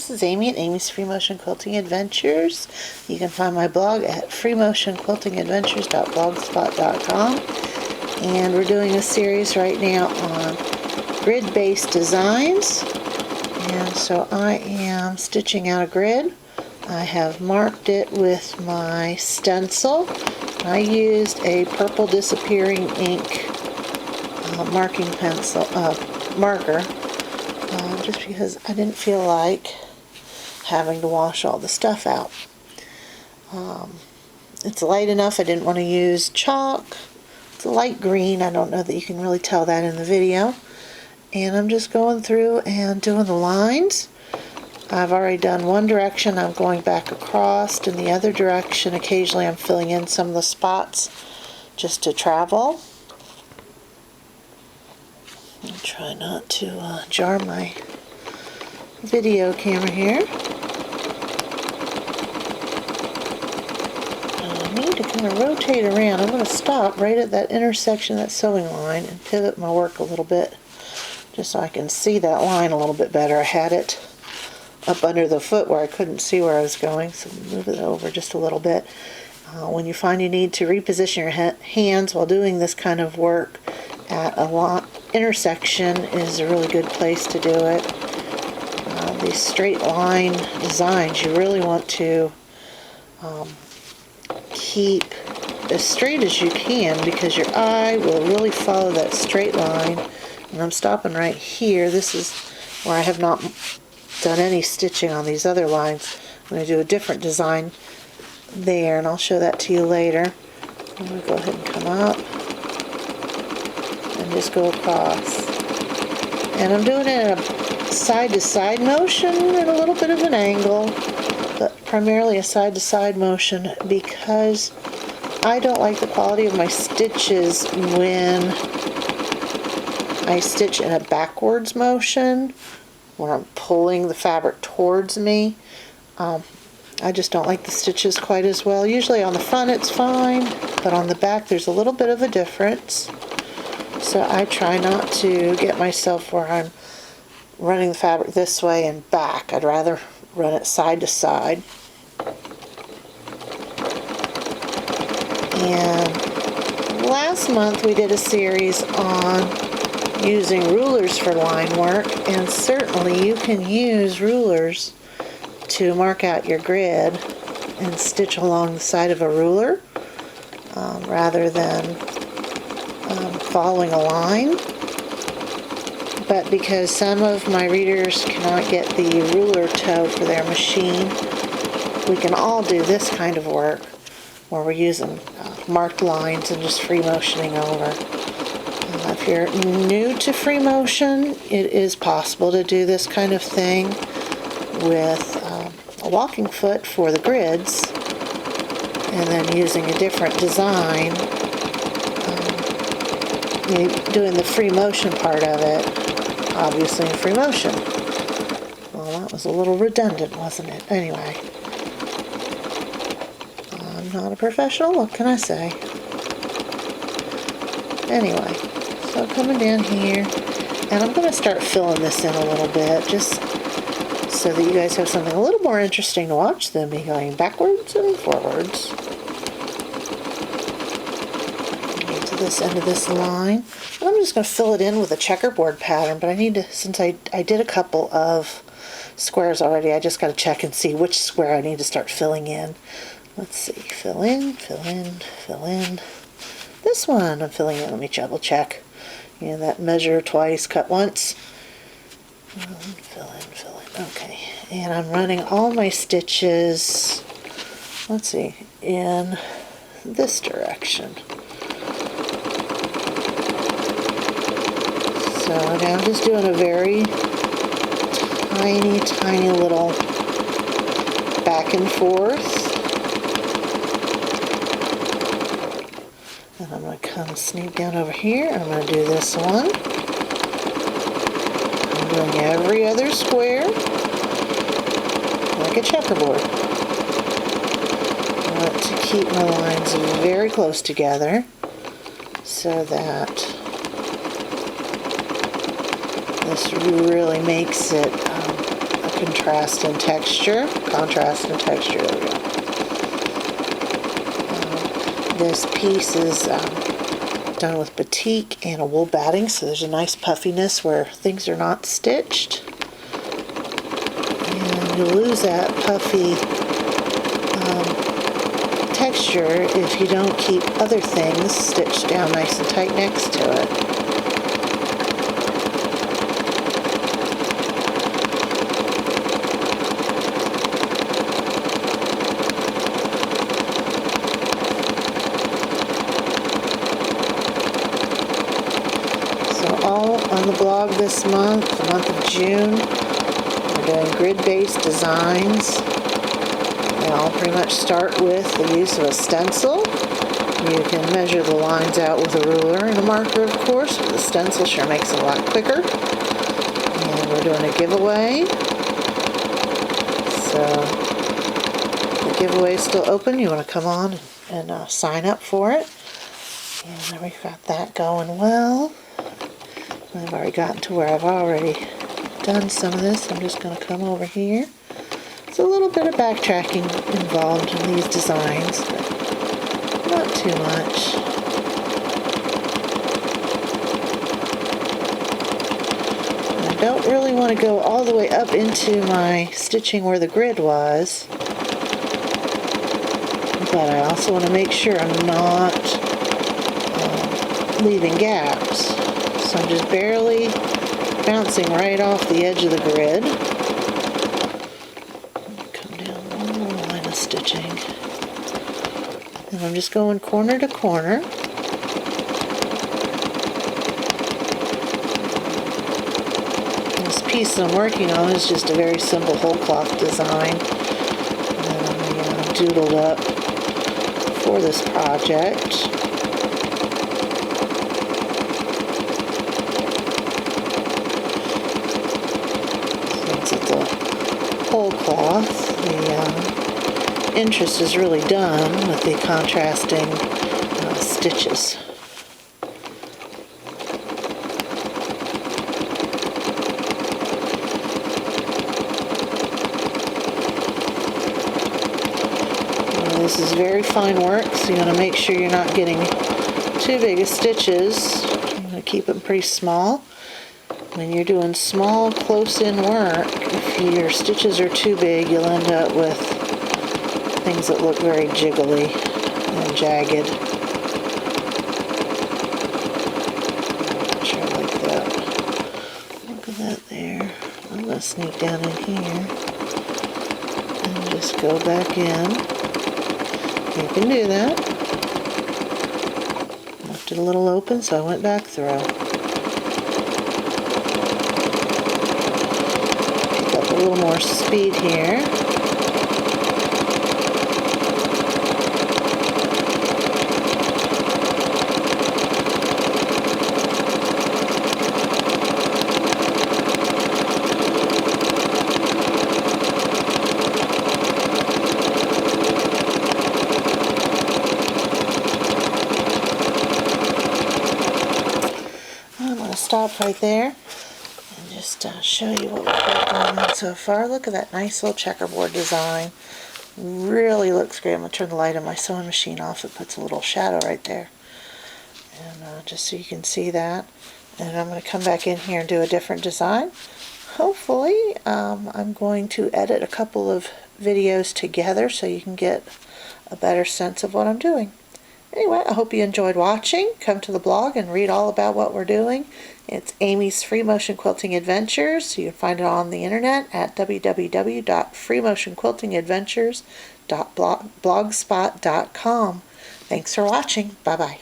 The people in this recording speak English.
this is Amy at Amy's Free Motion Quilting Adventures. You can find my blog at freemotionquiltingadventures.blogspot.com. And we're doing a series right now on grid-based designs. And so I am stitching out a grid. I have marked it with my stencil. I used a purple disappearing ink marking pencil marker. Just because I didn't feel like having to wash all the stuff out. It's light enough. I didn't want to use chalk. It's a light green. I don't know that you can really tell that in the video. And I'm just going through and doing the lines. I've already done one direction. I'm going back across in the other direction. Occasionally I'm filling in some of the spots just to travel. I'll try not to jar my video camera here. I need to kind of rotate around. I'm going to stop right at that intersection of that sewing line and pivot my work a little bit just so I can see that line a little bit better. I had it up under the foot where I couldn't see where I was going, so move it over just a little bit. When you find you need to reposition your hands while doing this kind of work at a intersection is a really good place to do it. These straight line designs you really want to keep as straight as you can because your eye will really follow that straight line. And I'm stopping right here. This is where I have not done any stitching on these other lines. I'm going to do a different design there, and I'll show that to you later. I'm going to go ahead and come up and just go across. And I'm doing it in a side-to-side motion and a little bit of an angle, but primarily a side-to-side motion because I don't like the quality of my stitches when I stitch in a backwards motion, when I'm pulling the fabric towards me. I just don't like the stitches quite as well. Usually on the front it's fine, but on the back there's a little bit of a difference. So I try not to get myself where I'm running the fabric this way and back. I'd rather run it side to side. And last month we did a series on using rulers for line work, and certainly you can use rulers to mark out your grid and stitch along the side of a ruler rather than following a line. But because some of my readers cannot get the ruler toe for their machine, we can all do this kind of work where we're using marked lines and just free motioning over. If you're new to free motion, it is possible to do this kind of thing with a walking foot for the grids and then using a different design, doing the free motion part of it, obviously in free motion. Well, that was a little redundant, wasn't it? Anyway, I'm not a professional, what can I say? Anyway, so coming down here, and I'm going to start filling this in a little bit, just so that you guys have something a little more interesting to watch than me going backwards and forwards. Get to this end of this line. And I'm just going to fill it in with a checkerboard pattern, but I need to, since I did a couple of squares already, I just got to check and see which square I need to start filling in. Let's see, fill in, fill in, fill in. This one I'm filling in, let me double check. Yeah, that measure twice, cut once. Fill in, fill in. Okay, and I'm running all my stitches, let's see, in this direction. So now I'm just doing a very tiny little back and forth. And I'm going to come sneak down over here. I'm going to do this one. I'm doing every other square like a checkerboard. I want to keep my lines very close together so that this really makes it a contrast and texture. Contrast and texture, there we go. This piece is done with batik and a wool batting, so there's a nice puffiness where things are not stitched. And you'll lose that puffy texture if you don't keep other things stitched down nice and tight next to it. So all on the blog this month, the month of June, we're doing grid-based designs. And I'll pretty much start with the use of a stencil. You can measure the lines out with a ruler and a marker, of course, but the stencil sure makes it a lot quicker. And we're doing a giveaway. So the giveaway is still open. You want to come on and sign up for it. And we've got that going well. I've already gotten to where I've already done some of this. I'm just going to come over here. There's a little bit of backtracking involved in these designs, but not too much. I don't really want to go all the way up into my stitching where the grid was, but I also want to make sure I'm not leaving gaps. So I'm just barely bouncing right off the edge of the grid. Stitching, and I'm just going corner to corner. This piece I'm working on is just a very simple whole cloth design that I doodled up for this project. Since it's a whole cloth, the interest is really done with the contrasting stitches. This is very fine work, so you want to make sure you're not getting too big of stitches. You want to keep them pretty small. When you're doing small, close-in work, if your stitches are too big, you'll end up with things that look very jiggly and jagged. Try like that. Look at that there. I'm going to sneak down in here and just go back in. You can do that. Left it a little open, so I went back through. Pick up a little more speed here. Stop right there and just show you what we've got going on so far. Look at that nice little checkerboard design. Really looks great. I'm going to turn the light on my sewing machine off. It puts a little shadow right there. And just so you can see that. And I'm going to come back in here and do a different design. Hopefully, I'm going to edit a couple of videos together so you can get a better sense of what I'm doing. Anyway, I hope you enjoyed watching. Come to the blog and read all about what we're doing. It's Amy's Free Motion Quilting Adventures. You can find it on the internet at www.freemotionquiltingadventures.blogspot.com. Thanks for watching. Bye-bye.